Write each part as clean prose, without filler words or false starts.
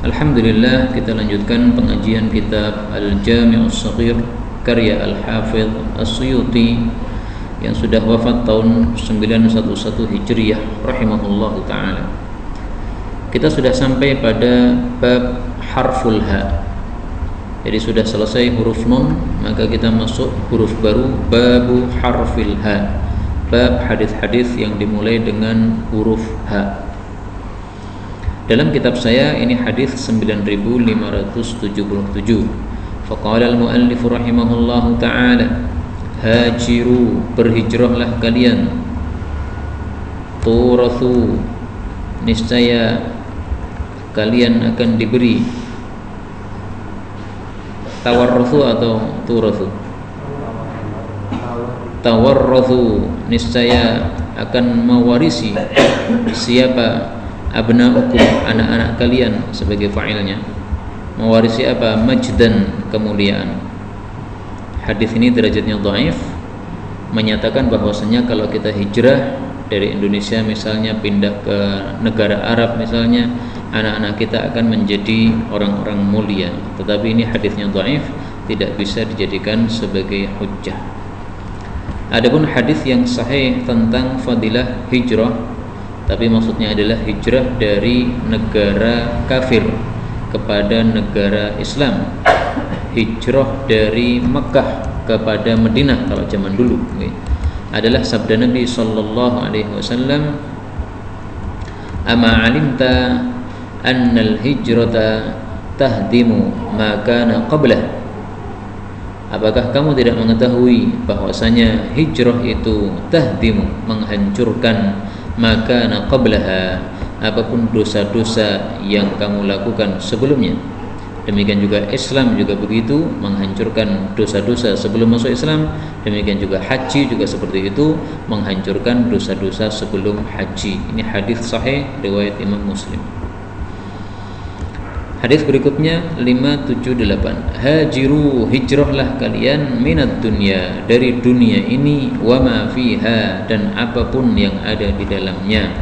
Alhamdulillah, kita lanjutkan pengajian kitab Al-Jami' As-Saghir karya Al-Hafidh As-Suyuti yang sudah wafat tahun 911 Hijriah rahimahullahu ta'ala. Kita sudah sampai pada bab harful ha. Jadi sudah selesai huruf nun, maka kita masuk huruf baru, babu harfil ha. Bab hadis-hadis yang dimulai dengan huruf ha. Dalam kitab saya ini hadis 9577. Faqala al-muallif rahimahullahu ta'ala, hajiru, berhijrahlah kalian, turathu, niscaya kalian akan diberi, tawarrathu atau turathu, tawarrathu, niscaya akan mewarisi siapa, abna'ukum, anak-anak kalian sebagai fa'ilnya. Mewarisi apa? Majdan, kemuliaan. Hadis ini derajatnya dhaif, menyatakan bahwasanya kalau kita hijrah dari Indonesia misalnya pindah ke negara Arab misalnya, anak-anak kita akan menjadi orang-orang mulia. Tetapi ini hadisnya dhaif, tidak bisa dijadikan sebagai hujjah. Adapun hadis yang sahih tentang fadilah hijrah, tapi maksudnya adalah hijrah dari negara kafir kepada negara Islam, hijrah dari Mekah kepada Madinah kalau zaman dulu, adalah sabda Nabi sallallahu alaihi wasallam, "Ama 'alimta annal hijrata tahdimu ma kana qablah?" Apakah kamu tidak mengetahui bahwasanya hijrah itu tahdimu, menghancurkan, maka qablaha, apapun dosa-dosa yang kamu lakukan sebelumnya. Demikian juga Islam juga begitu, menghancurkan dosa-dosa sebelum masuk Islam. Demikian juga haji juga seperti itu, menghancurkan dosa-dosa sebelum haji. Ini hadis sahih riwayat Imam Muslim. Hadis berikutnya 578, hajiru, hijrahlah kalian, minad dunya, dari dunia ini, wa ma fiha, dan apapun yang ada di dalamnya.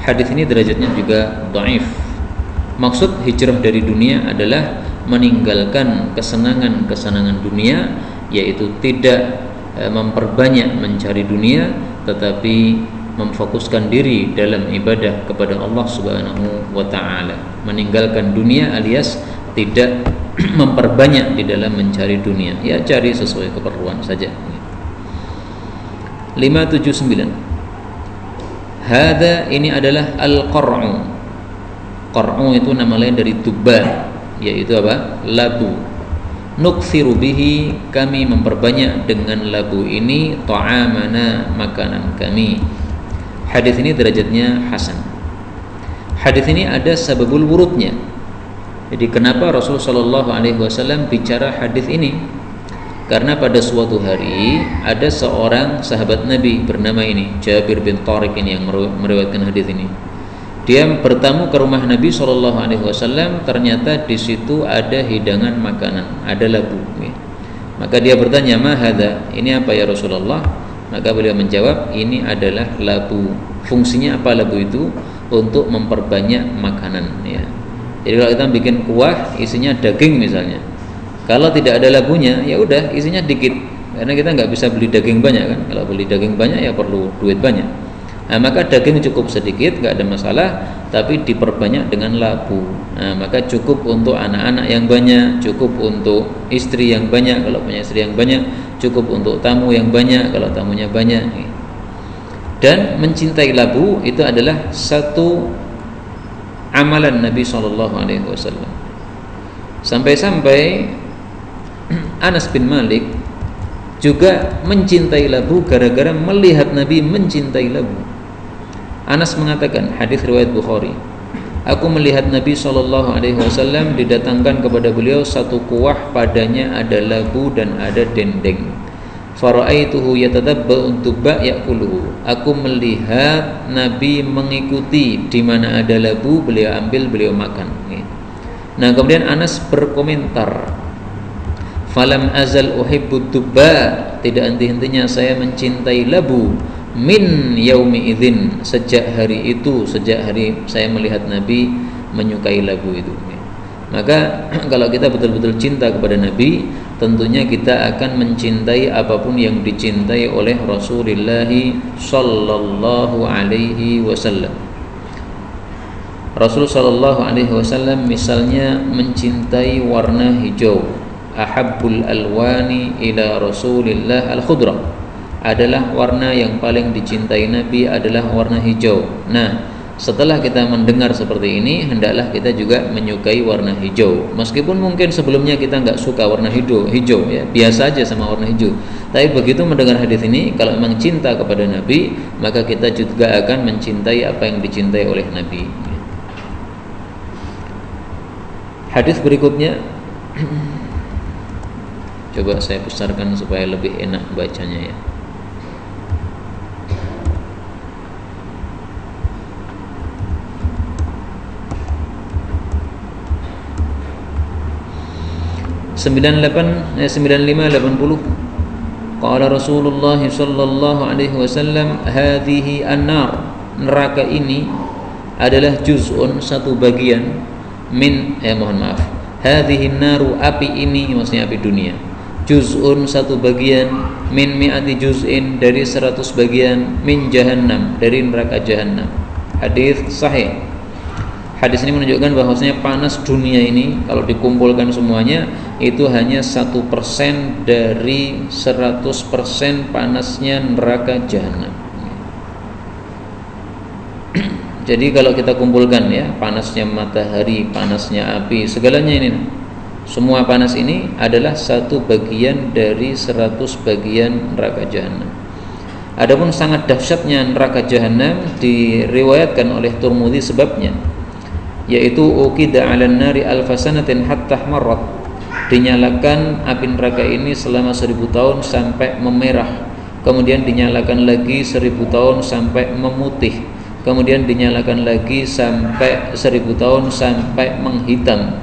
Hadis ini derajatnya juga dhaif. Maksud hijrah dari dunia adalah meninggalkan kesenangan-kesenangan dunia, yaitu tidak memperbanyak mencari dunia, tetapi memfokuskan diri dalam ibadah kepada Allah Subhanahu wa ta'ala. Meninggalkan dunia alias tidak memperbanyak di dalam mencari dunia, ya cari sesuai keperluan saja. 579, hada, ini adalah al-qar'u. Qar'u itu nama lain dari tuba, yaitu apa? Labu. Nukthiru bihi, kami memperbanyak dengan labu ini, ta'amana, makanan kami. Hadis ini derajatnya hasan. Hadis ini ada sababul wurudnya. Jadi kenapa Rasulullah sallallahu alaihi wasallam bicara hadis ini? Karena pada suatu hari ada seorang sahabat Nabi bernama ini Jabir bin Tariq ini yang meriwayatkan hadis ini. Dia bertamu ke rumah Nabi sallallahu alaihi wasallam, ternyata di situ ada hidangan makanan, ada labu. Maka dia bertanya, "Ma hadza? Ini apa ya Rasulullah?" Maka beliau menjawab, ini adalah labu. Fungsinya apa labu itu? Untuk memperbanyak makanan, ya. Jadi kalau kita bikin kuah isinya daging misalnya, kalau tidak ada labunya, ya udah isinya dikit, karena kita nggak bisa beli daging banyak kan. Kalau beli daging banyak ya perlu duit banyak. Nah, maka daging cukup sedikit, nggak ada masalah, tapi diperbanyak dengan labu. Nah, maka cukup untuk anak-anak yang banyak, cukup untuk istri yang banyak kalau punya istri yang banyak, cukup untuk tamu yang banyak kalau tamunya banyak. Dan mencintai labu itu adalah satu amalan Nabi SAW. Sampai-sampai Anas bin Malik juga mencintai labu gara-gara melihat Nabi mencintai labu. Anas mengatakan, hadis riwayat Bukhari, aku melihat Nabi SAW didatangkan kepada beliau satu kuah, padanya ada labu dan ada dendeng. Fara'aituhu yatadabba'u dubba ya'kuluhu. Aku melihat Nabi mengikuti di mana ada labu, beliau ambil, beliau makan. Nah, kemudian Anas berkomentar, falam azal uhibbu dubba, tidak henti-hentinya saya mencintai labu, min yaumi idzin, sejak hari itu, sejak hari saya melihat Nabi menyukai labu itu. Maka kalau kita betul-betul cinta kepada Nabi, tentunya kita akan mencintai apapun yang dicintai oleh Rasulullah sallallahu alaihi wasallam. Rasul sallallahu alaihi wasallam misalnya mencintai warna hijau. Ahabbul alwani ila Rasulillah al-khudra. Adalah warna yang paling dicintai Nabi adalah warna hijau. Nah, setelah kita mendengar seperti ini, hendaklah kita juga menyukai warna hijau. Meskipun mungkin sebelumnya kita nggak suka warna hijau ya, biasa aja sama warna hijau. Tapi begitu mendengar hadis ini, kalau memang cinta kepada Nabi, maka kita juga akan mencintai apa yang dicintai oleh Nabi. Hadis berikutnya, coba saya besarkan supaya lebih enak bacanya ya. Sembilan lima 80. Qala Rasulullah sallallahu alaihi wasallam, hadhihi an-nar, neraka ini adalah juz'un, satu bagian min hadhihi naru, api ini maksudnya api dunia, juz'un, satu bagian, min mi'ati juz'in, dari 100 bagian, min jahannam, dari neraka jahannam. Hadis sahih. Hadis ini menunjukkan bahwasanya panas dunia ini kalau dikumpulkan semuanya itu hanya 1% dari 100% panasnya neraka jahanam. Jadi kalau kita kumpulkan ya, panasnya matahari, panasnya api, segalanya ini, semua panas ini adalah satu bagian dari 100 bagian neraka jahanam. Adapun sangat dahsyatnya neraka jahanam diriwayatkan oleh Tirmidzi sebabnya, yaitu uqida 'alan nari alfasanatin hatta marrat, dinyalakan api neraka ini selama 1000 tahun sampai memerah, kemudian dinyalakan lagi 1000 tahun sampai memutih, kemudian dinyalakan lagi sampai 1000 tahun sampai menghitam.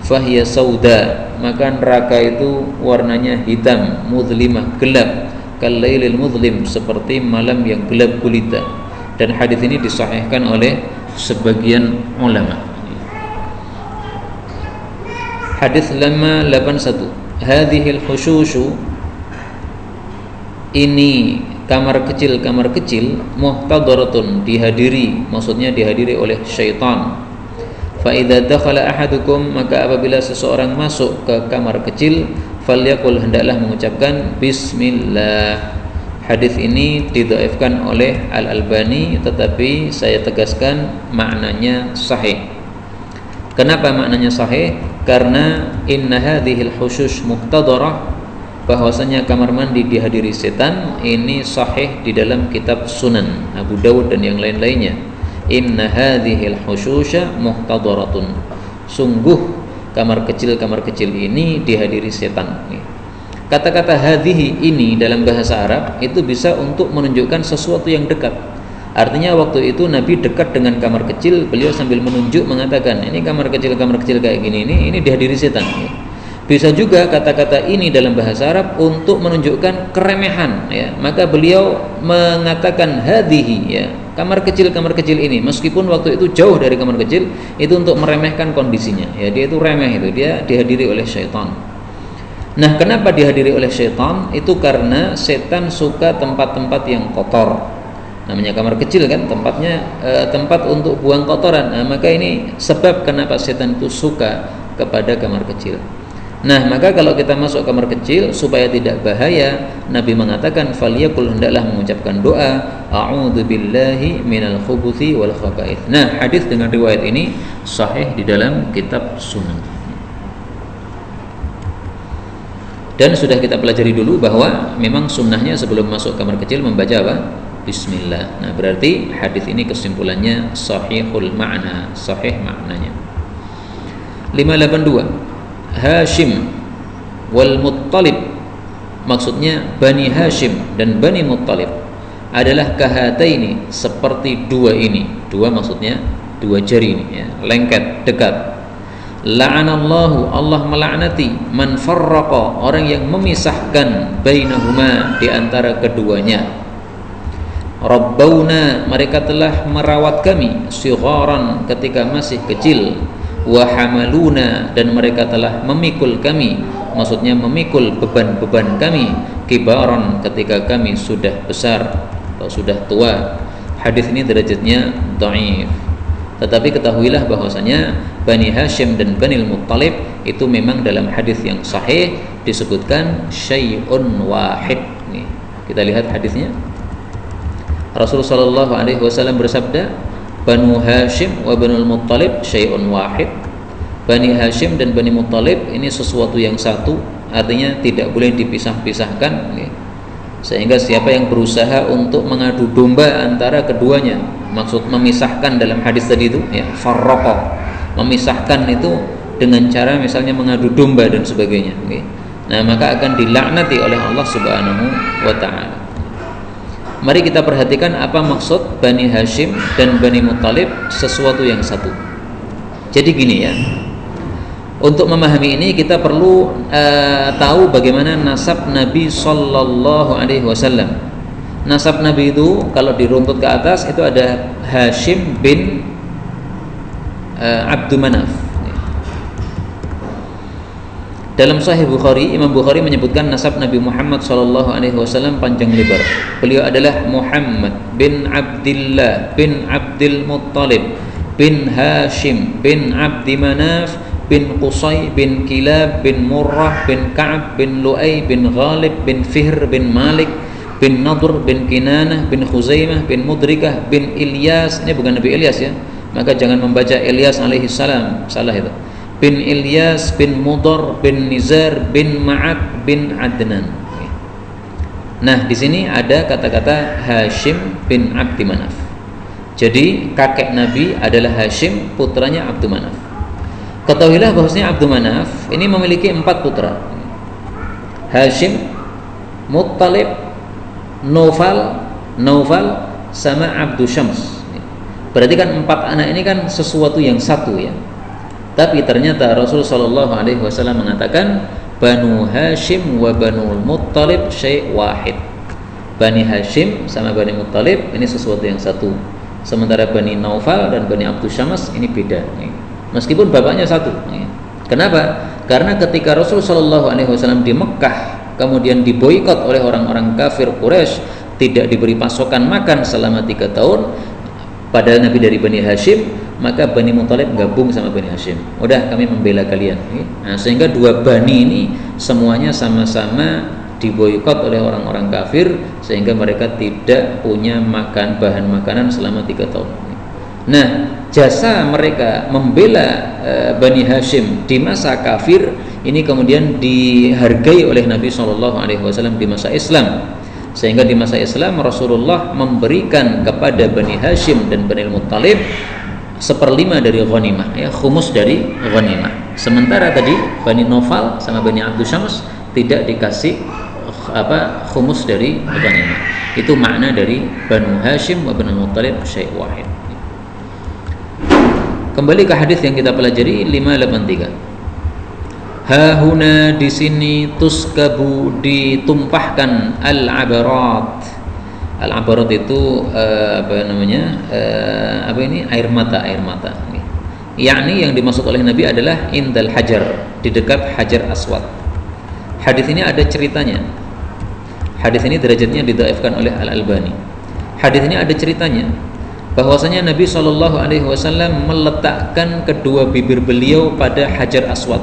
Fahiya sauda, maka neraka itu warnanya hitam, mudlimah, gelap, kalailil mudlim, seperti malam yang gelap gulita. Dan hadis ini disahihkan oleh sebagian ulama. Hadis 581, hadhil khusyushu, ini kamar kecil muhtadaratun, dihadiri, maksudnya dihadiri oleh syaitan. Fa idza dakhala ahadukum, maka apabila seseorang masuk ke kamar kecil, falyaqul, hendaklah mengucapkan bismillah. Hadis ini didhaifkan oleh Al-Albani, tetapi saya tegaskan maknanya sahih. Kenapa maknanya sahih? Karena inna hadhil khusyush muhtadarah, bahwasanya kamar mandi dihadiri setan, ini sahih di dalam kitab Sunan Abu Dawud dan yang lain-lainnya. Inna hadhil khusyusha muhtadaratun, sungguh kamar kecil ini dihadiri setan. Kata-kata hadhihi ini dalam bahasa Arab itu bisa untuk menunjukkan sesuatu yang dekat. Artinya waktu itu Nabi dekat dengan kamar kecil, beliau sambil menunjuk mengatakan, ini kamar kecil kayak gini, ini dihadiri setan. Bisa juga kata-kata ini dalam bahasa Arab untuk menunjukkan keremehan ya. Maka beliau mengatakan hadhihi ya, kamar kecil ini, meskipun waktu itu jauh dari kamar kecil, itu untuk meremehkan kondisinya ya, dia itu remeh, itu dia dihadiri oleh syaitan. Nah, kenapa dihadiri oleh syaitan? Itu karena setan suka tempat-tempat yang kotor. Namanya kamar kecil kan, tempatnya tempat untuk buang kotoran. Nah, maka ini sebab kenapa setan itu suka kepada kamar kecil. Nah, maka kalau kita masuk kamar kecil supaya tidak bahaya, Nabi mengatakan falyaqul, hendaklah mengucapkan doa a'udzubillahi minal khubuthi wal khaba'ith. Nah, hadis dengan riwayat ini sahih di dalam kitab Sunan. Dan sudah kita pelajari dulu bahwa memang sunnahnya sebelum masuk kamar kecil membaca apa? Bismillah. Nah, berarti hadis ini kesimpulannya sahihul ma'na, sahih maknanya. 582, Hashim wal Muttalib, maksudnya Bani Hashim dan Bani Muttalib adalah kahataini, seperti dua ini. Dua maksudnya dua jari ini ya, lengket, dekat. La'anallahu, Allah melaknati, man farraqa, orang yang memisahkan bainahuma, di antara keduanya. Rabbauna, mereka telah merawat kami, sigharan, ketika masih kecil, wa hamaluna, dan mereka telah memikul kami, maksudnya memikul beban-beban kami, kibaran, ketika kami sudah besar atau sudah tua. Hadis ini derajatnya dhaif. Tetapi ketahuilah bahwasanya Bani Hashim dan Bani Muttalib itu memang dalam hadis yang sahih disebutkan syai'un wahid. Nih, kita lihat hadisnya. Rasulullah sallallahu alaihi wasallam bersabda, Banu Hashim wa Banu Muttalib syai'un wahid. Bani Hashim dan Bani Muttalib ini sesuatu yang satu, artinya tidak boleh dipisah-pisahkan. Nih. Sehingga siapa yang berusaha untuk mengadu domba antara keduanya, maksud memisahkan dalam hadis tadi itu, ya, farraqa, memisahkan itu dengan cara misalnya mengadu domba dan sebagainya, okay. Nah, maka akan dilaknati oleh Allah Subhanahu wa taala. Mari kita perhatikan apa maksud Bani Hashim dan Bani Muttalib, sesuatu yang satu. Jadi gini ya, untuk memahami ini kita perlu tahu bagaimana nasab Nabi Sallallahu Alaihi Wasallam. Nasab Nabi itu kalau diruntut ke atas itu ada Hashim bin Abdul Manaf. Dalam Sahih Bukhari, Imam Bukhari menyebutkan nasab Nabi Muhammad Sallallahu Alaihi Wasallam panjang lebar. Beliau adalah Muhammad bin Abdullah bin Abdul Muttalib bin Hashim bin Abdi Manaf bin Qusay bin Kilab bin Murrah bin Ka'ab bin Lu'ay bin Ghalib bin Fihr bin Malik bin Nadr bin Kinanah bin Khuzaimah bin Mudrikah bin Ilyas. Ini bukan Nabi Ilyas ya, maka jangan membaca Ilyas alaihi salam, salah itu. Bin Ilyas bin Mudar bin Nizar bin Ma'ad bin Adnan. Nah, di sini ada kata-kata Hashim bin Abdi Manaf. Jadi kakek Nabi adalah Hashim, putranya Abdul Manaf. Ketahuilah bahwasanya Abdul Manaf ini memiliki 4 putra. Hashim, Muttalib, Naufal sama Abdul Syams. Berarti kan 4 anak ini kan sesuatu yang satu ya. Tapi ternyata Rasulullah sallallahu alaihi wasallam mengatakan Banu Hashim wa Banu Muttalib syai' wahid. Bani Hashim sama Bani Muttalib ini sesuatu yang satu. Sementara Bani Naufal dan Bani Abdul Syams ini beda. Meskipun bapaknya satu. Kenapa? Karena ketika Rasulullah sallallahu alaihi wasallam di Mekah kemudian diboikot oleh orang-orang kafir Quraisy, tidak diberi pasokan makan selama 3 tahun, padahal Nabi dari Bani Hashim, maka Bani Muttalib gabung sama Bani Hashim. Udah, kami membela kalian. Nah, sehingga 2 bani ini semuanya sama-sama diboikot oleh orang-orang kafir, sehingga mereka tidak punya bahan makanan selama 3 tahun. Nah, jasa mereka membela Bani Hashim di masa kafir ini kemudian dihargai oleh Nabi SAW di masa Islam. Sehingga di masa Islam Rasulullah memberikan kepada Bani Hashim dan Bani Muttalib 1/5 dari ghanimah, ya, khumus dari ghanimah. Sementara tadi Bani Naufal sama Bani Abdul Syams tidak dikasih khumus dari ghanimah. Itu makna dari Banu Hashim wa Banu Muttalib syai' wahid. Kembali ke hadis yang kita pelajari 583. Hahuna, di sini, tuskabu, ditumpahkan al-abarat. Al-abarat itu air mata. Yakni yang dimaksud oleh Nabi adalah indal hajar, di dekat Hajar Aswad. Hadis ini ada ceritanya. Hadis ini derajatnya didhaifkan oleh Al-Albani. Hadis ini ada ceritanya bahwasanya Nabi SAW meletakkan kedua bibir beliau pada Hajar Aswad.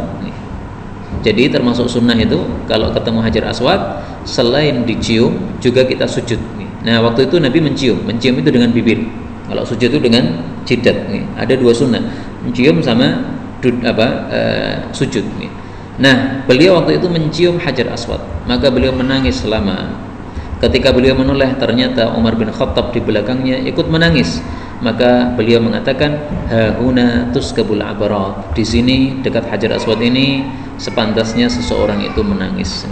Jadi termasuk sunnah itu kalau ketemu Hajar Aswad selain dicium juga kita sujud. Nah, waktu itu Nabi mencium itu dengan bibir. Kalau sujud itu dengan jidat. Ada 2 sunnah, mencium sama sujud. Nah, beliau waktu itu mencium Hajar Aswad, maka beliau menangis lama. Ketika beliau menoleh, ternyata Umar bin Khattab di belakangnya ikut menangis. Maka beliau mengatakan, hahuna tuskabul abarat. Di sini dekat Hajar Aswad ini sepantasnya seseorang itu menangis.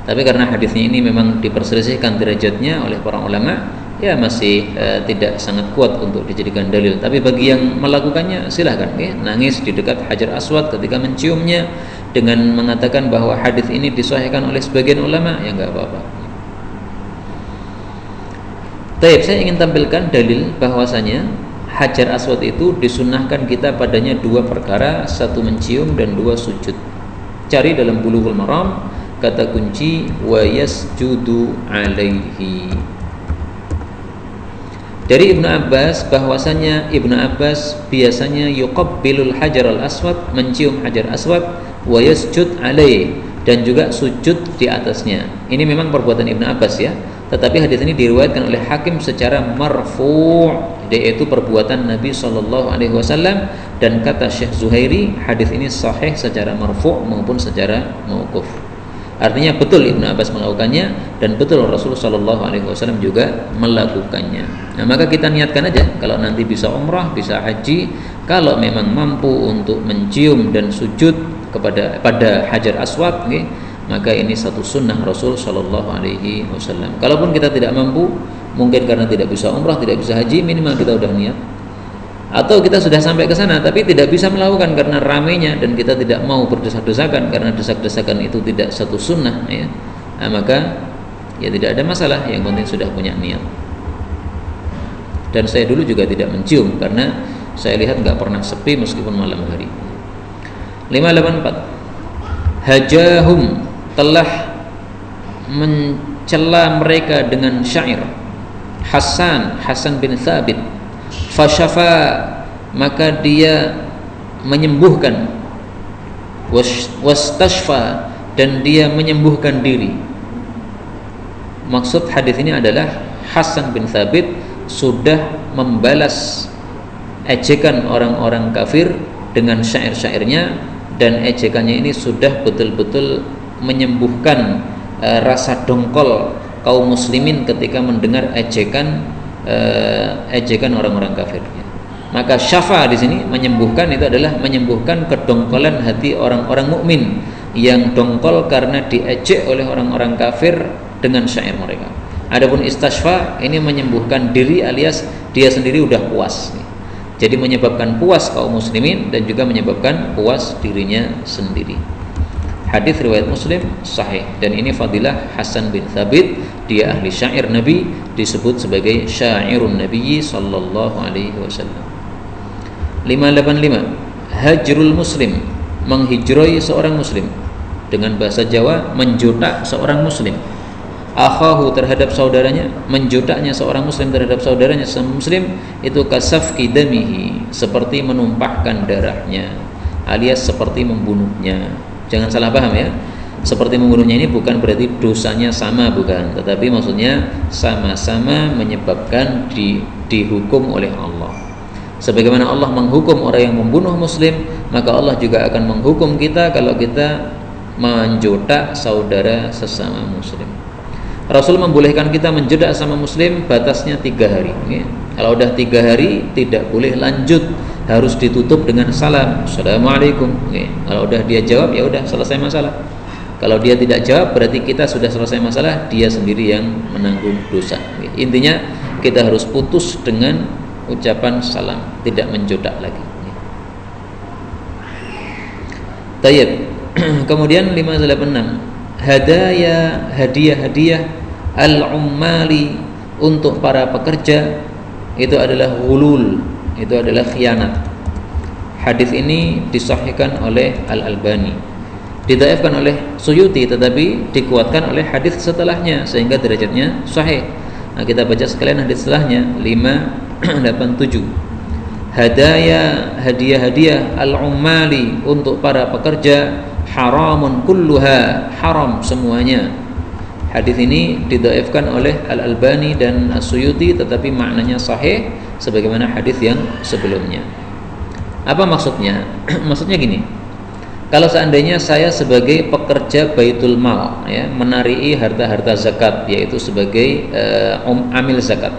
Tapi karena hadisnya ini memang diperselisihkan derajatnya oleh para ulama, ya masih tidak sangat kuat untuk dijadikan dalil. Tapi bagi yang melakukannya silahkan, nangis di dekat Hajar Aswad ketika menciumnya dengan mengatakan bahwa hadis ini disahihkan oleh sebagian ulama, ya nggak apa-apa. Baik, saya ingin tampilkan dalil bahwasanya Hajar Aswad itu disunnahkan kita padanya dua perkara, satu mencium dan dua sujud. Cari dalam Bulughul Maram kata kunci wa yasjudu alaihi. Dari Ibnu Abbas bahwasanya Ibnu Abbas biasanya yuqabbilul Hajar al-Aswad, mencium Hajar Aswad, wa yasjud alaihi, dan juga sujud di atasnya. Ini memang perbuatan Ibnu Abbas ya. Tetapi hadis ini diriwayatkan oleh Hakim secara marfu', yaitu perbuatan Nabi SAW, dan kata Syekh Zuhairi hadis ini sahih secara marfu' maupun secara mauquf. Artinya betul Ibnu Abbas melakukannya dan betul Rasulullah SAW juga melakukannya. Nah, maka kita niatkan aja kalau nanti bisa umrah, bisa haji, kalau memang mampu untuk mencium dan sujud pada Hajar Aswad, okay, maka ini satu sunnah Rasul Shallallahu Alaihi Wasallam. Kalaupun kita tidak mampu, mungkin karena tidak bisa umrah, tidak bisa haji, minimal kita udah niat. Atau kita sudah sampai ke sana tapi tidak bisa melakukan karena ramainya dan kita tidak mau berdesak-desakan karena desak-desakan itu tidak satu sunnah, ya. Nah, maka ya tidak ada masalah. Yang penting sudah punya niat. Dan saya dulu juga tidak mencium karena saya lihat nggak pernah sepi meskipun malam hari. 584. Hajahum, telah mencela mereka dengan syair. Hasan bin Thabit, fasyafa, maka dia menyembuhkan, wastashfa, dan dia menyembuhkan diri. Maksud hadis ini adalah Hasan bin Thabit sudah membalas ejekan orang-orang kafir dengan syair-syairnya, dan ejekannya ini sudah betul-betul menyembuhkan rasa dongkol kaum muslimin ketika mendengar ejekan orang-orang kafir. Maka syafa di sini menyembuhkan, itu adalah menyembuhkan kedongkolan hati orang-orang mukmin yang dongkol karena diejek oleh orang-orang kafir dengan syair mereka. Adapun istashfa ini menyembuhkan diri alias dia sendiri udah puas. Jadi menyebabkan puas kaum muslimin dan juga menyebabkan puas dirinya sendiri. Hadis riwayat Muslim sahih, dan ini fadilah Hasan bin Thabit, dia ahli syair Nabi, disebut sebagai syairun Nabi sallallahu alaihi wasallam. 585. Hajrul muslim, menghijroi seorang muslim. Dengan bahasa Jawa, menjutak seorang muslim. Akhahu, terhadap saudaranya, menjutaknya seorang muslim terhadap saudaranya muslim itu kasafki damihi, seperti menumpahkan darahnya, alias seperti membunuhnya. Jangan salah paham ya. Seperti membunuhnya ini bukan berarti dosanya sama, bukan, tetapi maksudnya sama-sama menyebabkan dihukum oleh Allah. Sebagaimana Allah menghukum orang yang membunuh muslim, maka Allah juga akan menghukum kita kalau kita menjutak saudara sesama muslim. Rasul membolehkan kita menjedak sama muslim, batasnya 3 hari. Kalau udah 3 hari tidak boleh lanjut, harus ditutup dengan salam, assalamualaikum. Kalau udah dia jawab, ya udah selesai masalah. Kalau dia tidak jawab, berarti kita sudah selesai masalah, dia sendiri yang menanggung dosa. Intinya kita harus putus dengan ucapan salam, tidak menjodak lagi. Tayyib. Kemudian 586. Hadiah al-ummali, untuk para pekerja, itu adalah ghulul, itu adalah khianat. Hadis ini disahihkan oleh Al-Albani, didhaifkan oleh Suyuti, tetapi dikuatkan oleh hadis setelahnya sehingga derajatnya sahih. Nah, kita baca sekalian hadis setelahnya. 587. Hadiah al-ummali, untuk para pekerja, haramun kulluha, haram semuanya. Hadis ini didhaifkan oleh Al-Albani dan As-Suyuti, tetapi maknanya sahih sebagaimana hadis yang sebelumnya. Apa maksudnya? Maksudnya gini, kalau seandainya saya sebagai pekerja Baitul Mal, ya, menarii harta-harta zakat, yaitu sebagai amil zakat,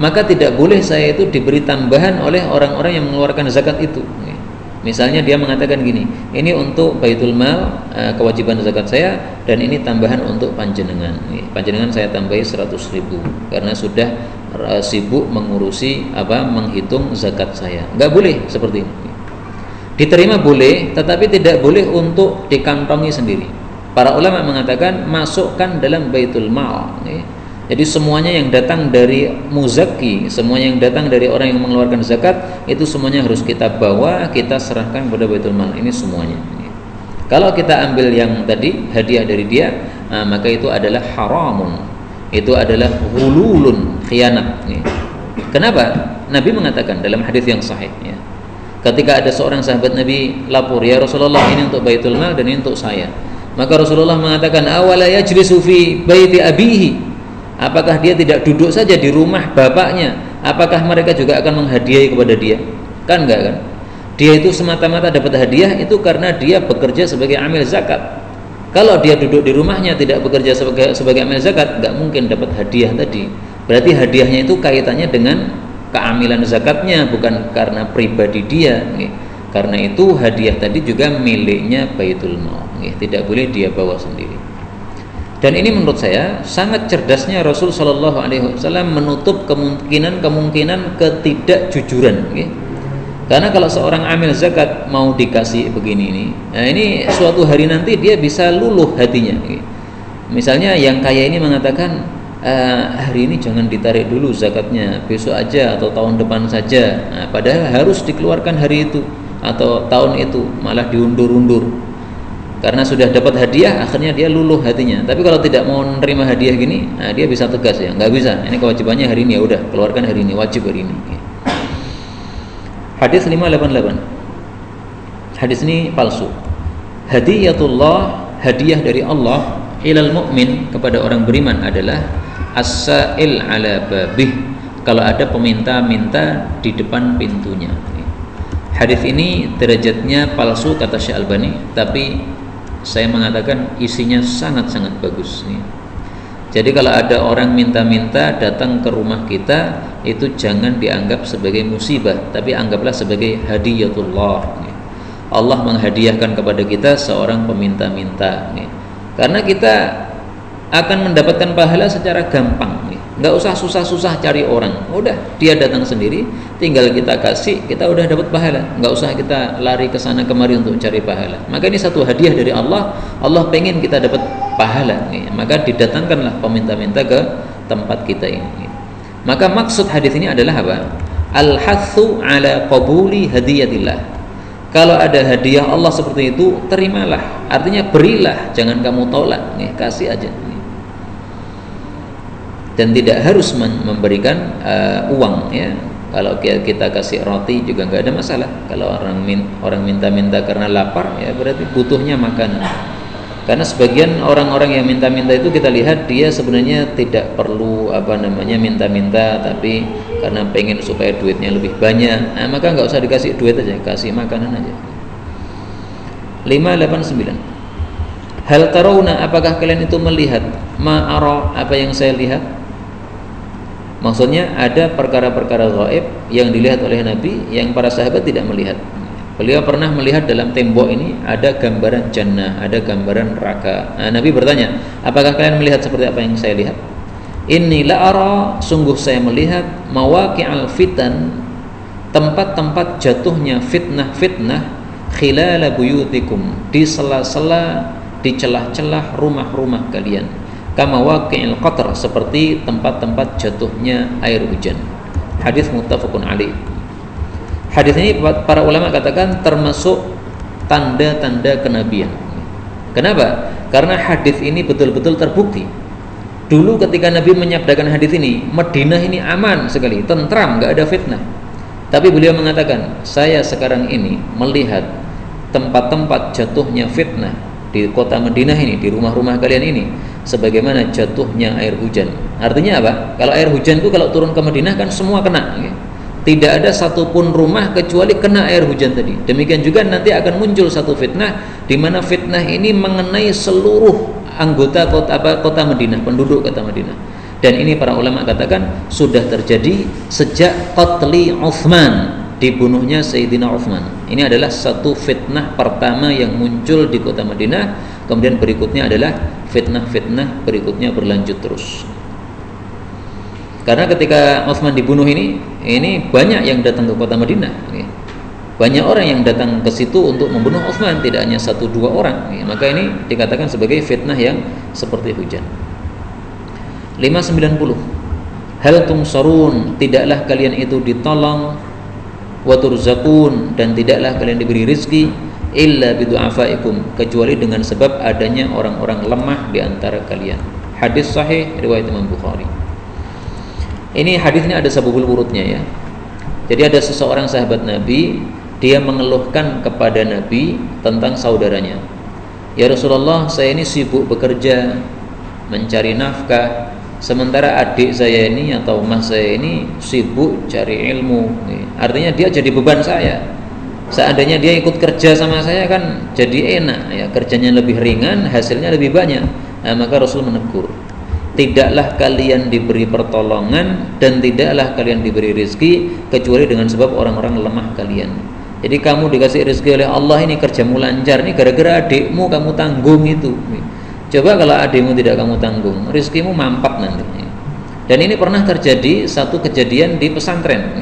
maka tidak boleh saya itu diberi tambahan oleh orang-orang yang mengeluarkan zakat itu. Misalnya dia mengatakan gini, ini untuk Baitul Mal, kewajiban zakat saya, dan ini tambahan untuk panjenengan. Panjenengan saya tambahi 100.000 karena sudah sibuk mengurusi menghitung zakat saya. Enggak boleh seperti ini. Diterima boleh, tetapi tidak boleh untuk dikantongi sendiri. Para ulama mengatakan masukkan dalam Baitul Mal, Jadi semuanya yang datang dari muzaki, semuanya yang datang dari orang yang mengeluarkan zakat, itu semuanya harus kita bawa, kita serahkan kepada Baitul Mal. Ini semuanya. Kalau kita ambil yang tadi hadiah dari dia, maka itu adalah haramun, itu adalah hululun, khianat. Kenapa? Nabi mengatakan dalam hadis yang sahih, ketika ada seorang sahabat Nabi lapor, ya Rasulullah, ini untuk Baitul Mal dan ini untuk saya. Maka Rasulullah mengatakan, awala yajlisu fi baiti abihi. Apakah dia tidak duduk saja di rumah bapaknya? Apakah mereka juga akan menghadiahi kepada dia? Kan enggak kan? Dia itu semata-mata dapat hadiah itu karena dia bekerja sebagai amil zakat. Kalau dia duduk di rumahnya tidak bekerja sebagai amil zakat, enggak mungkin dapat hadiah tadi. Berarti hadiahnya itu kaitannya dengan keamilan zakatnya, bukan karena pribadi dia. Karena itu hadiah tadi juga miliknya Baitul Mal, tidak boleh dia bawa sendiri. Dan ini menurut saya sangat cerdasnya Rasul Shallallahu Alaihi Wasallam menutup kemungkinan ketidakjujuran. Karena kalau seorang amil zakat mau dikasih begini ini, nah ini suatu hari nanti dia bisa luluh hatinya. Misalnya yang kaya ini mengatakan, hari ini jangan ditarik dulu zakatnya, besok aja atau tahun depan saja. Nah, padahal harus dikeluarkan hari itu atau tahun itu, malah diundur-undur. Karena sudah dapat hadiah, akhirnya dia luluh hatinya. Tapi kalau tidak mau menerima hadiah gini, nah dia bisa tegas, ya nggak bisa. Ini kewajibannya hari ini, ya udah keluarkan hari ini, wajib hari ini. Hadis 588. Hadis ini palsu. Hadiyatullah, hadiah dari Allah ilal mu'min, kepada orang beriman adalah as-sa'il ala babih, kalau ada peminta-minta di depan pintunya. Hadis ini derajatnya palsu kata Syekh Albani, tapi saya mengatakan isinya sangat-sangat bagus. Jadi kalau ada orang minta-minta datang ke rumah kita, itu jangan dianggap sebagai musibah, tapi anggaplah sebagai hadiyatullah. Allah menghadiahkan kepada kita seorang peminta-minta, karena kita akan mendapatkan pahala secara gampang. Nggak usah susah-susah cari orang, udah dia datang sendiri, tinggal kita kasih, kita udah dapat pahala. Nggak usah kita lari ke sana kemari untuk cari pahala. Maka ini satu hadiah dari Allah. Allah pengen kita dapat pahala, maka didatangkanlah peminta-minta ke tempat kita ini. Maka maksud hadis ini adalah apa? Al-hathu ala qabuli hadiyatillah. Kalau ada hadiah Allah seperti itu, terimalah. Artinya berilah, jangan kamu tolak, kasih aja. Dan tidak harus memberikan uang, ya. Kalau kita kasih roti juga nggak ada masalah. Kalau orang minta-minta karena lapar, ya berarti butuhnya makanan. Karena sebagian orang-orang yang minta-minta itu kita lihat dia sebenarnya tidak perlu minta-minta, tapi karena pengen supaya duitnya lebih banyak, maka nggak usah dikasih duit aja, kasih makanan aja. 589. Hal tarawna, apakah kalian itu melihat ma'ara, apa yang saya lihat? Maksudnya ada perkara-perkara gaib yang dilihat oleh Nabi yang para sahabat tidak melihat. Beliau pernah melihat dalam tembok ini ada gambaran jannah, ada gambaran neraka. Nah, Nabi bertanya, apakah kalian melihat seperti apa yang saya lihat? Inni la'ara, sungguh saya melihat mawaqi'al fitan, tempat-tempat jatuhnya fitnah-fitnah, khilala buyutikum, di sela-sela, di celah-celah rumah-rumah kalian. Kama waqi'il qatr, seperti tempat-tempat jatuhnya air hujan. Hadis muttafaqun alaih. Hadis ini para ulama katakan termasuk tanda-tanda kenabian. Kenapa? Karena hadis ini betul-betul terbukti. Dulu ketika Nabi menyabdakan hadis ini, Madinah ini aman sekali, tentram, nggak ada fitnah. Tapi beliau mengatakan, saya sekarang ini melihat tempat-tempat jatuhnya fitnah di kota Madinah ini, di rumah-rumah kalian ini, sebagaimana jatuhnya air hujan. Artinya apa? Kalau air hujan itu kalau turun ke Madinah kan semua kena. Tidak ada satupun rumah kecuali kena air hujan tadi. Demikian juga nanti akan muncul satu fitnah, di mana fitnah ini mengenai seluruh anggota kota Madinah, penduduk kota Madinah. Dan ini para ulama katakan sudah terjadi sejak qatli Utsman, dibunuhnya Sayyidina Utsman. Ini adalah satu fitnah pertama yang muncul di kota Madinah. Kemudian berikutnya adalah fitnah-fitnah berikutnya berlanjut terus. Karena ketika Utsman dibunuh ini banyak yang datang ke kota Madinah. Banyak orang yang datang ke situ untuk membunuh Utsman, tidak hanya 1-2 orang. Maka ini dikatakan sebagai fitnah yang seperti hujan. 590. Hal tumsarun, tidaklah kalian itu ditolong, wa turzakun, dan tidaklah kalian diberi rizki, illa bidu'afaikum, kecuali dengan sebab adanya orang-orang lemah di antara kalian. Hadis sahih riwayat Imam Bukhari. Ini hadis ini ada sababul wurudnya ya. Jadi ada seseorang sahabat Nabi, dia mengeluhkan kepada Nabi tentang saudaranya. Ya Rasulullah, saya ini sibuk bekerja, mencari nafkah, sementara adik saya ini atau mas saya ini sibuk cari ilmu. Artinya dia jadi beban saya. Seandainya dia ikut kerja sama saya kan jadi enak ya, kerjanya lebih ringan, hasilnya lebih banyak. Nah, maka Rasul menegur, tidaklah kalian diberi pertolongan dan tidaklah kalian diberi rezeki kecuali dengan sebab orang-orang lemah kalian. Jadi kamu dikasih rezeki oleh Allah, ini kerjamu lancar, ini gara-gara adikmu kamu tanggung itu. Coba kalau adikmu tidak kamu tanggung, rezekimu mampat nanti. Dan ini pernah terjadi satu kejadian di pesantren.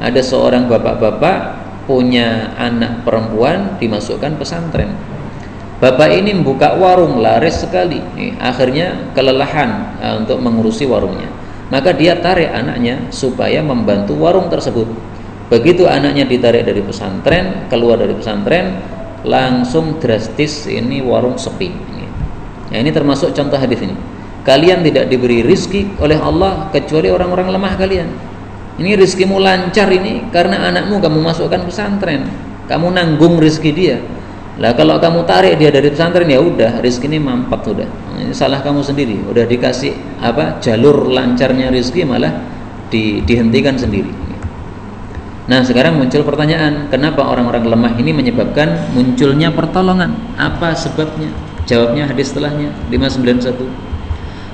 Ada seorang bapak-bapak punya anak perempuan dimasukkan pesantren. Bapak ini membuka warung laris sekali. Akhirnya kelelahan untuk mengurusi warungnya. Maka dia tarik anaknya supaya membantu warung tersebut. Begitu anaknya ditarik dari pesantren, keluar dari pesantren, langsung drastis ini warung sepi. Nah, ini termasuk contoh hadis ini. Kalian tidak diberi rizki oleh Allah kecuali orang-orang lemah kalian. Ini rizkimu lancar ini karena anakmu kamu masukkan pesantren, kamu nanggung rizki dia. Lah kalau kamu tarik dia dari pesantren, ya udah rizki ini mampat sudah. Ini salah kamu sendiri. Udah dikasih jalur lancarnya rizki malah dihentikan sendiri. Nah sekarang muncul pertanyaan, kenapa orang-orang lemah ini menyebabkan munculnya pertolongan? Apa sebabnya? Jawabnya hadis setelahnya 591.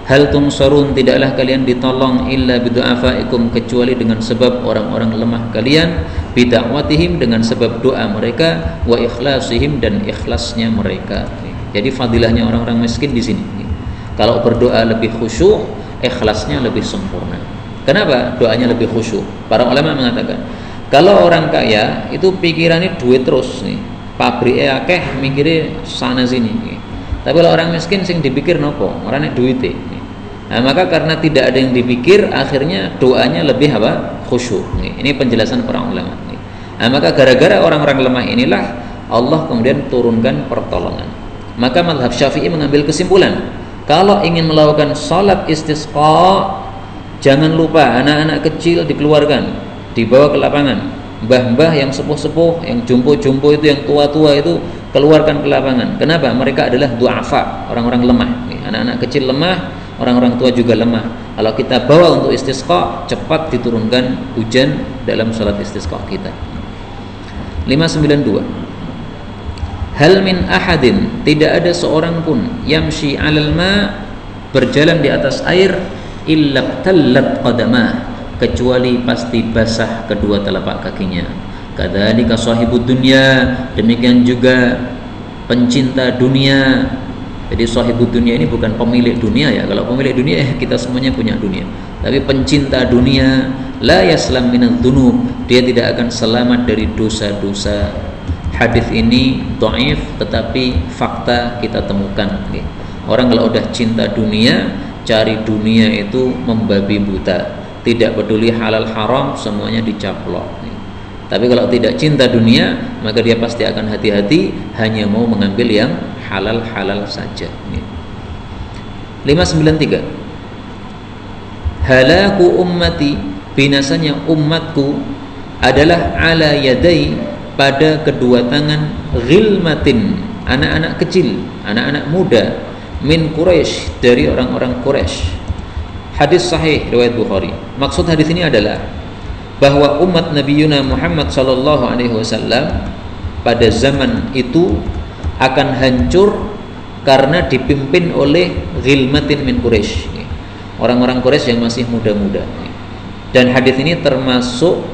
Hal tumsarun, tidaklah kalian ditolong illa bidu'afaikum, kecuali dengan sebab orang-orang lemah kalian, bida'watihim, dengan sebab doa mereka, wa ikhlasihim, dan ikhlasnya mereka. Jadi fadilahnya orang-orang miskin di sini. Kalau berdoa lebih khusyuk, ikhlasnya lebih sempurna. Kenapa doanya lebih khusyuk? Para ulama mengatakan, kalau orang kaya itu pikirannya duit terus nih, pabriknya akeh, mikirnya sana sini nih. Tapi kalau orang miskin sing dipikir nopo, orangnya duitnya. Nah, maka karena tidak ada yang dipikir, akhirnya doanya lebih khusyuk. Ini penjelasan para ulama. Nah, maka gara-gara orang-orang lemah inilah Allah kemudian turunkan pertolongan. Maka mazhab Syafi'i mengambil kesimpulan, kalau ingin melakukan salat istisqa, jangan lupa anak-anak kecil dikeluarkan, dibawa ke lapangan. Mbah-mbah yang sepuh-sepuh, yang jumbo-jumbo itu, yang tua-tua itu keluarkan ke lapangan. Kenapa? Mereka adalah du'afa, orang-orang lemah. Anak-anak kecil lemah, orang-orang tua juga lemah. Kalau kita bawa untuk istisqa, cepat diturunkan hujan dalam salat istisqa kita. 592. Hal min ahadin, tidak ada seorang pun, yamshi 'alal ma, berjalan di atas air, illa tallat qadamah, kecuali pasti basah kedua telapak kakinya. Kadzalika sahibud dunya, demikian juga pencinta dunia. Jadi sahibud dunia ini bukan pemilik dunia ya. Kalau pemilik dunia kita semuanya punya dunia. Tapi pencinta dunia, la yaslam minadz dzunub, dia tidak akan selamat dari dosa-dosa. Hadis ini dhaif, tetapi fakta kita temukan. Orang kalau udah cinta dunia, cari dunia itu membabi buta. Tidak peduli halal haram, semuanya dicaplok. Tapi kalau tidak cinta dunia, maka dia pasti akan hati-hati, hanya mau mengambil yang halal-halal saja. 593. Halaku ummati, binasanya umatku adalah ala yadai, pada kedua tangan, ghilmatin, anak-anak kecil, anak-anak muda, min Quraisy, dari orang-orang Quraisy. Hadis sahih riwayat Bukhari. Maksud hadis ini adalah bahwa umat Nabi Muhammad sallallahu alaihi wasallam pada zaman itu akan hancur karena dipimpin oleh ghilmatin min Quraisy, orang-orang Quraisy yang masih muda-muda. Dan hadis ini termasuk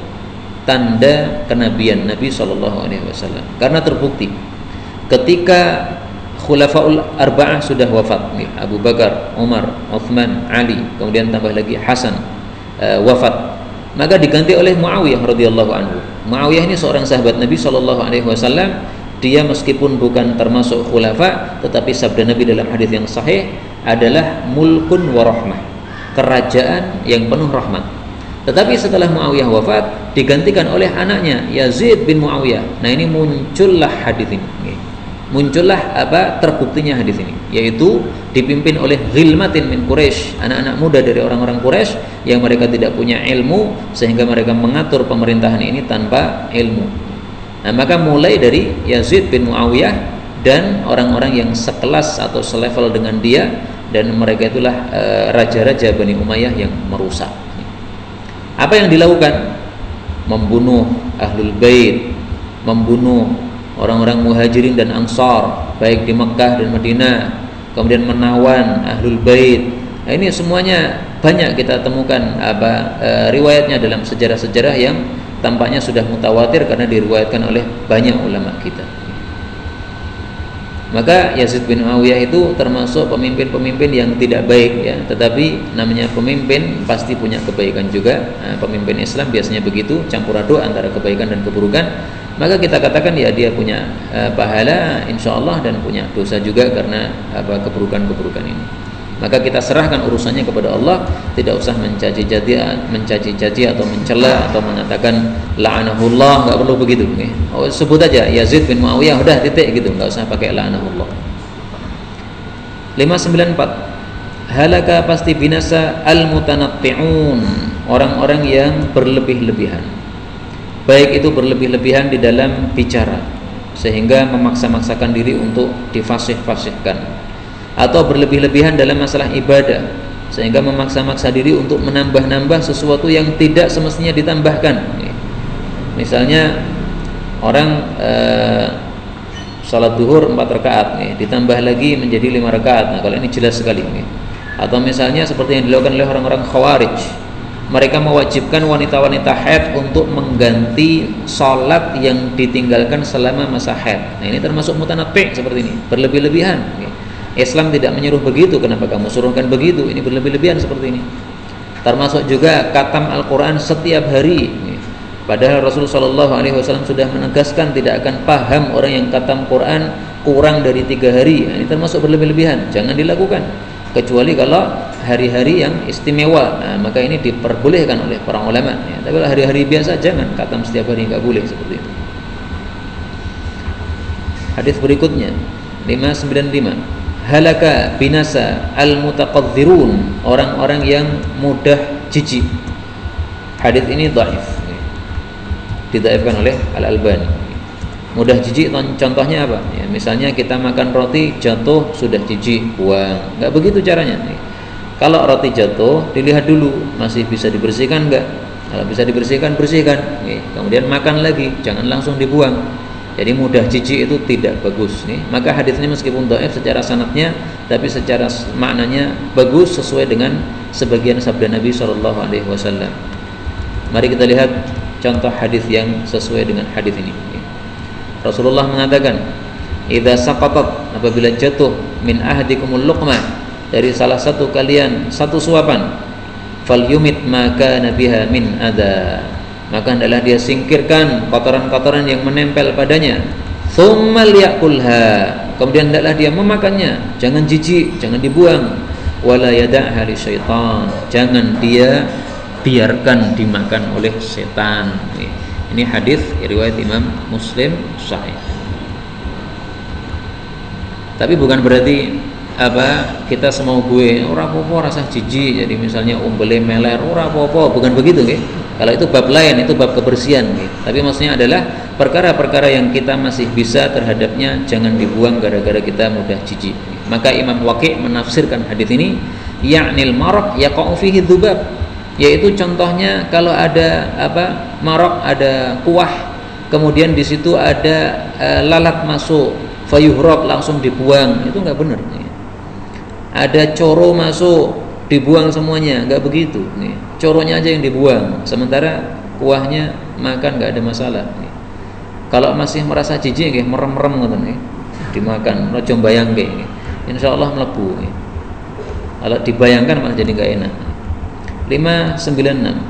tanda kenabian Nabi sallallahu alaihi wasallam karena terbukti ketika Khulafaul Arba'ah sudah wafat, Abu Bakar, Umar, Uthman, Ali, kemudian tambah lagi Hasan wafat, maka diganti oleh Muawiyah radhiyallahu anhu. Muawiyah ini seorang sahabat Nabi sallallahu alaihi wasallam. Dia meskipun bukan termasuk khulafa, tetapi sabda Nabi dalam hadis yang sahih adalah mulkun wa rahmah. kerajaan yang penuh rahmat. Tetapi setelah Muawiyah wafat digantikan oleh anaknya Yazid bin Muawiyah. Nah, ini muncullah hadis ini. Muncullah terbuktinya hadis ini, yaitu dipimpin oleh ghilmatin min Quraisy, anak-anak muda dari orang-orang Quraisy yang mereka tidak punya ilmu sehingga mereka mengatur pemerintahan ini tanpa ilmu. Nah, maka mulai dari Yazid bin Muawiyah dan orang-orang yang sekelas atau selevel dengan dia, dan mereka itulah raja-raja Bani Umayyah yang merusak. Apa yang dilakukan? Membunuh Ahlul Bait, membunuh orang-orang Muhajirin dan Ansar baik di Mekah dan Madinah, kemudian menawan Ahlul Bait. Nah, ini semuanya banyak kita temukan riwayatnya dalam sejarah-sejarah yang tampaknya sudah mutawatir karena diriwayatkan oleh banyak ulama kita. Maka Yazid bin Muawiyah itu termasuk pemimpin-pemimpin yang tidak baik ya, tetapi namanya pemimpin pasti punya kebaikan juga. Nah, pemimpin Islam biasanya begitu, campur aduk antara kebaikan dan keburukan. Maka kita katakan ya dia punya pahala insyaallah dan punya dosa juga karena keburukan-keburukan ini. Maka kita serahkan urusannya kepada Allah, tidak usah mencaci-caci atau mencela atau mengatakan la'anahullah, enggak perlu begitu. Oh, sebut aja Yazid bin Muawiyah, udah titik gitu, enggak usah pakai la'anahullah. 594 halaka pasti binasa al-mutanatti'un, orang-orang yang berlebih-lebihan. Baik itu berlebih-lebihan di dalam bicara sehingga memaksa-maksakan diri untuk difasih-fasihkan, atau berlebih-lebihan dalam masalah ibadah sehingga memaksa-maksa diri untuk menambah-nambah sesuatu yang tidak semestinya ditambahkan. Misalnya orang salat duhur 4 rakaat ditambah lagi menjadi 5 rakaat. Nah, kalau ini jelas sekali. Atau misalnya seperti yang dilakukan oleh orang-orang Khawarij, mereka mewajibkan wanita-wanita haid untuk mengganti salat yang ditinggalkan selama masa haid. Nah, ini termasuk mutanatthi' seperti ini, berlebih-lebihan. Islam tidak menyuruh begitu, kenapa kamu suruhkan begitu? Ini berlebih-lebihan seperti ini. Termasuk juga khatam Al-Quran setiap hari. Padahal Rasulullah SAW sudah menegaskan tidak akan paham orang yang khatam Quran kurang dari 3 hari. Ini termasuk berlebih-lebihan, jangan dilakukan. Kecuali kalau hari-hari yang istimewa, nah, maka ini diperbolehkan oleh para ulama. Tapi kalau hari-hari biasa jangan khatam setiap hari, nggak boleh seperti itu. Hadis berikutnya 595 halaka binasa al-mutaqadzirun, orang-orang yang mudah jijik. Hadis ini dhaif, didhaifkan oleh Al-Albani. Mudah jijik contohnya apa? Ya, misalnya kita makan roti jatuh sudah jijik, buang. Enggak begitu caranya. Kalau roti jatuh dilihat dulu masih bisa dibersihkan enggak? Kalau bisa dibersihkan, bersihkan. Kemudian makan lagi, jangan langsung dibuang. Jadi mudah jijik itu tidak bagus nih. Maka hadis ini meskipun dhaif secara sanadnya, tapi secara maknanya bagus sesuai dengan sebagian sabda Nabi SAW. Mari kita lihat contoh hadis yang sesuai dengan hadis ini. Rasulullah mengatakan, "Idza saqatat," apabila jatuh, "min ahadikumul luqmah," dari salah satu kalian satu suapan, "falyumit ma kana biha min adza," maka hendaklah dia singkirkan kotoran-kotoran yang menempel padanya. Tsumma liyakulha, kemudian hendaklah dia memakannya, jangan jijik, jangan dibuang. Wala yada'ha li syaitan, jangan dia biarkan dimakan oleh setan. Ini hadis riwayat Imam Muslim sahih. Tapi bukan berarti kita semau gue ora apa-apa rasa jijik, jadi misalnya umbele meler ora apa-apa, bukan begitu nggih. Kalau itu bab lain, itu bab kebersihan nggih. Tapi maksudnya adalah perkara-perkara yang kita masih bisa terhadapnya jangan dibuang gara-gara kita mudah jijik. Maka Imam Waqi' menafsirkan hadis ini, ya'nil maraq yaqa'u fihi dzubab, yaitu contohnya kalau ada maraq, ada kuah, kemudian di situ ada lalat masuk, fayuhraq, langsung dibuang, itu enggak benar. Ada coro masuk, dibuang semuanya, enggak begitu. Coronya aja yang dibuang, sementara kuahnya makan enggak ada masalah. Kalau masih merasa jijik, merem-merem ngoten, dimakan, ojo mbayangke, insyaallah mlebu. Kalau dibayangkan malah jadi enggak enak. 596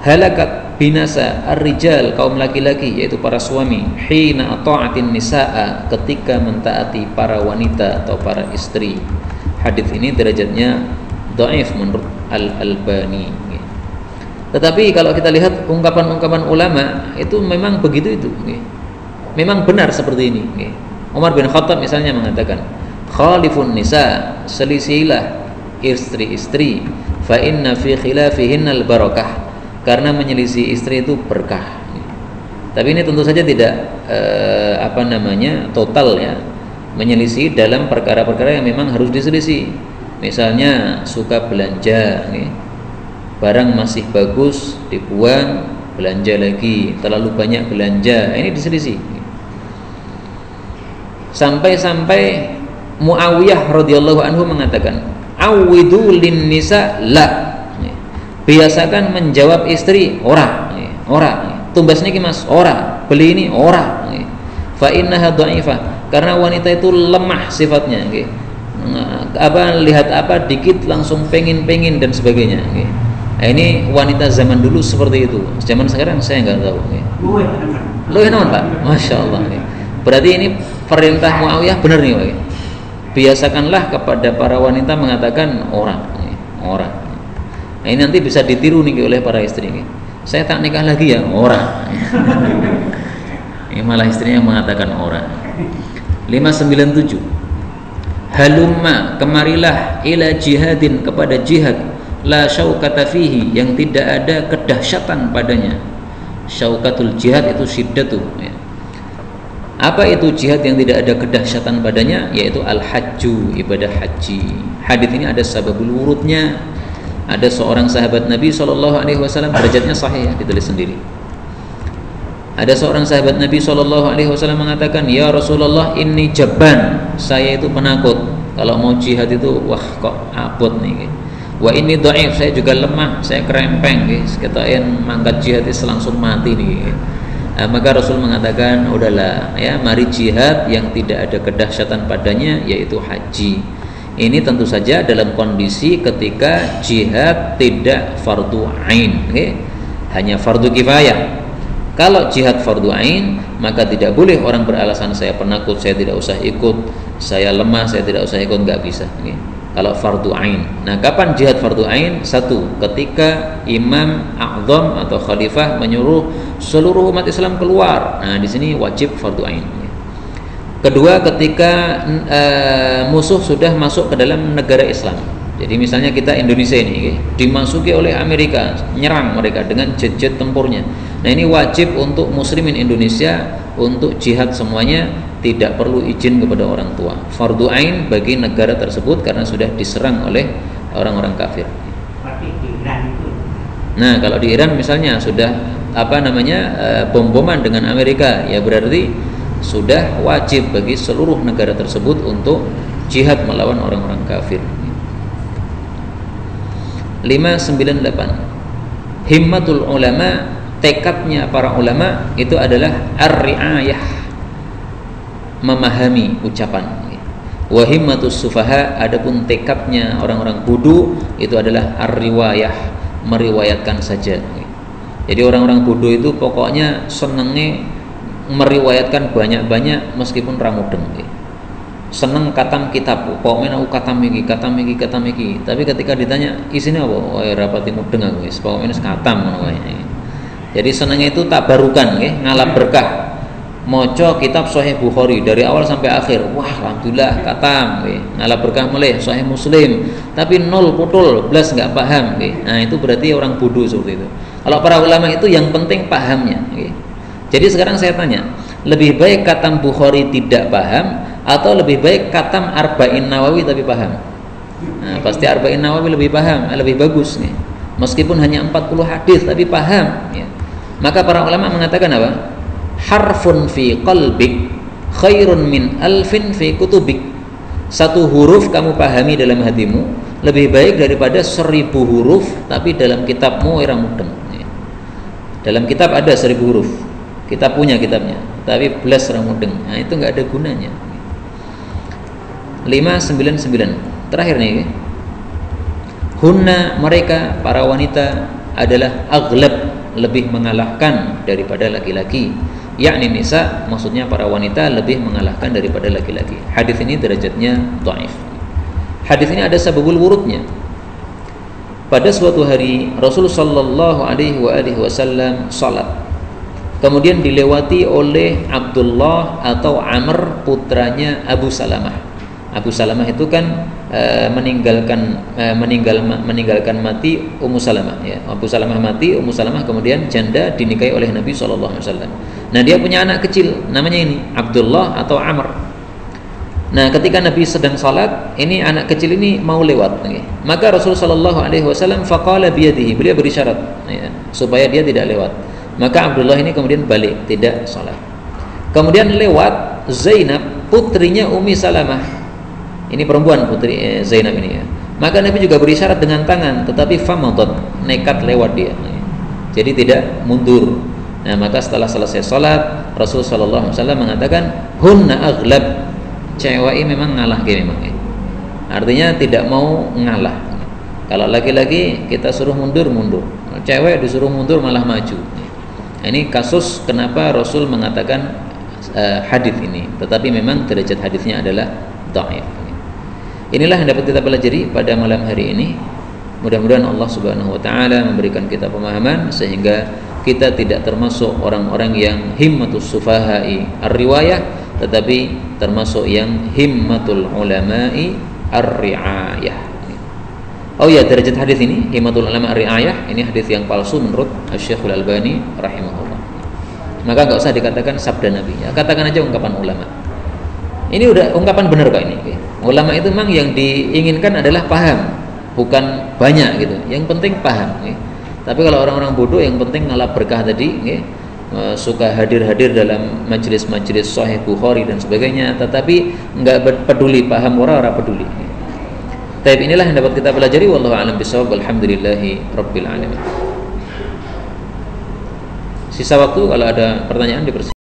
halakat binasa ar-rijal, kaum laki-laki yaitu para suami, hina ta'atin nisaa, ketika mentaati para wanita atau para istri. Hadis ini derajatnya dhaif menurut Al-Albani. Tetapi kalau kita lihat ungkapan-ungkapan ulama itu memang begitu itu. Memang benar seperti ini. Umar bin Khattab misalnya mengatakan, khalifun nisa, selisihilah istri-istri, fa inna fi khilafihinnal barakah, karena menyelisih istri itu berkah. Tapi ini tentu saja tidak total ya, menyelisih dalam perkara-perkara yang memang harus diselisih. Misalnya suka belanja, barang masih bagus dibuang, belanja lagi, terlalu banyak belanja, ini diselisih. Sampai-sampai Muawiyah radhiyallahu anhu mengatakan, awidu lin nisa la, biasakan menjawab istri ora, tumbas niki mas ora, beli ini ora, fa innaha dhaifah, karena wanita itu lemah sifatnya, lihat apa dikit langsung pengen dan sebagainya. Nah, ini wanita zaman dulu seperti itu. Zaman sekarang saya nggak tahu. Loh naon Pak? Masya Allah. Berarti ini perintah Muawiyah benar nih Pak. Biasakanlah kepada para wanita mengatakan ora. Nah, ini nanti bisa ditiru nih oleh para istri. Saya tak nikah lagi ya, ora. Ini malah istrinya mengatakan ora. 597. Halumma, kemarilah ila jihadin, kepada jihad, la syaukata fihi, yang tidak ada kedahsyatan padanya. Syaukatul jihad itu syiddatu ya. Apa itu jihad yang tidak ada kedahsyatan padanya? Yaitu al-hajju, ibadah haji. Hadis ini ada sababul wurudnya. Ada seorang sahabat Nabi SAW, derajatnya sahih ya, ditulis sendiri. Ada seorang sahabat Nabi SAW mengatakan, ya Rasulullah, ini jabban, saya itu penakut. Kalau mau jihad itu, wah kok abot nih. Wa ini dhaif, saya juga lemah, saya kerempeng, ketahuan mangkat jihad itu langsung mati nih. Maka Rasul mengatakan, udahlah ya, mari jihad yang tidak ada kedahsyatan padanya, yaitu haji. Ini tentu saja dalam kondisi ketika jihad tidak fardu ain, hanya fardu kifayah. Kalau jihad fardu ain, maka tidak boleh orang beralasan saya penakut, saya tidak usah ikut, saya lemah, saya tidak usah ikut, nggak bisa. Kalau fardu ain. Nah, kapan jihad fardu ain? Satu, ketika imam a'zam atau khalifah menyuruh seluruh umat Islam keluar. Nah, di sini wajib fardu ain. Kedua, ketika musuh sudah masuk ke dalam negara Islam. Jadi misalnya kita Indonesia ini dimasuki oleh Amerika, nyerang mereka dengan jet-jet tempurnya. Nah, ini wajib untuk muslimin Indonesia untuk jihad semuanya, tidak perlu izin kepada orang tua. Fardu ain bagi negara tersebut karena sudah diserang oleh orang-orang kafir. Nah, kalau di Iran misalnya sudah bom-boman dengan Amerika, ya berarti sudah wajib bagi seluruh negara tersebut untuk jihad melawan orang-orang kafir. 598. Himmatul ulama, tekadnya para ulama itu adalah ar-ri'ayah, memahami ucapan. Wa himmatus sufaha, adapun tekadnya orang-orang bodoh itu adalah ar-riwayah, meriwayatkan saja. Jadi orang-orang bodoh itu pokoknya senengnya meriwayatkan banyak-banyak meskipun ramudeng. Seneng katam kitab, pokoknya aku katam iki. Tapi ketika ditanya isinya apa? Oh, rapati mudeng aku wis, pokoknya katam ngono wae. Jadi senengnya itu tabarukan, ngalap berkah. Moco kitab Sahih Bukhari dari awal sampai akhir, wah alhamdulillah katam, ngalap berkah mulai Sahih Muslim, tapi nol putul, belas nggak paham. Nah, itu berarti orang bodoh seperti itu. Kalau para ulama itu yang penting pahamnya. Jadi sekarang saya tanya, lebih baik katam Bukhari tidak paham atau lebih baik katam Arba'in Nawawi tapi paham? Nah, pasti Arba'in Nawawi lebih paham, lebih bagus nih. Meskipun hanya 40 hadis tapi paham ya. Maka para ulama mengatakan apa? Harfun fi qalbik khairun min alfin fi kutubik. Satu huruf kamu pahami dalam hatimu lebih baik daripada 1000 huruf tapi dalam kitabmu ora mudeng. Dalam kitab ada 1000 huruf, kita punya kitabnya, tapi belas ora mudeng. Nah, itu nggak ada gunanya. 599 terakhir nih. Hunna, mereka para wanita adalah aghlab, lebih mengalahkan daripada laki-laki. Yakni nisa, maksudnya para wanita lebih mengalahkan daripada laki-laki. Hadis ini derajatnya dhaif. Hadis ini ada sababul wurudnya. pada suatu hari Rasul sallallahu alaihi wasallam salat. Kemudian dilewati oleh Abdullah atau Amr putranya Abu Salamah. Abu Salamah itu kan meninggalkan mati Ummu Salamah ya. Abu Salamah mati, Ummu Salamah kemudian janda dinikahi oleh Nabi sallallahu alaihi wasallam. Nah, dia punya anak kecil namanya ini Abdullah atau Amr. Nah, ketika Nabi sedang salat, ini anak kecil ini mau lewat ya. Maka Rasul sallallahu alaihi wasallam faqala biyadihi, beliau berisyarat ya, supaya dia tidak lewat. Maka Abdullah ini kemudian balik, tidak salat. Kemudian lewat Zainab, putrinya Ummi Salamah. Ini perempuan putri Zainab ini ya. Maka Nabi juga berisyarat dengan tangan, tetapi famadat, nekat lewat dia. Jadi tidak mundur. Nah, maka setelah selesai salat, Rasul sallallahu alaihi wasallam mengatakan, "Hunna aghlab." Cewek memang ngalah gini memang ya. Artinya tidak mau ngalah. Kalau laki-laki kita suruh mundur, cewek disuruh mundur malah maju. Nah, ini kasus kenapa Rasul mengatakan hadis ini, tetapi memang derajat hadisnya adalah dhaif. Inilah yang dapat kita pelajari pada malam hari ini. Mudah-mudahan Allah Subhanahu wa taala memberikan kita pemahaman sehingga kita tidak termasuk orang-orang yang himmatus sufahai ar-riwayah, tetapi termasuk yang himmatul ulama'i ar-ri'ayah. Oh ya, derajat hadis ini himmatul ulama ar-ri'ayah, ini hadis yang palsu menurut Syekhul Albani rahimahullah. Maka enggak usah dikatakan sabda Nabi, ya, katakan aja ungkapan ulama. Ini udah ungkapan benar kok ini. Ulama itu memang yang diinginkan adalah paham, bukan banyak gitu. Yang penting paham. Tapi kalau orang-orang bodoh yang penting ngalap berkah tadi, suka hadir-hadir dalam majelis-majelis Sahih Bukhari dan sebagainya, tetapi enggak peduli paham orang peduli. Tapi inilah yang dapat kita pelajari. Wallahu a'lam bishawab. Alhamdulillahi rabbil alamin. Sisa waktu kalau ada pertanyaan dipersilakan.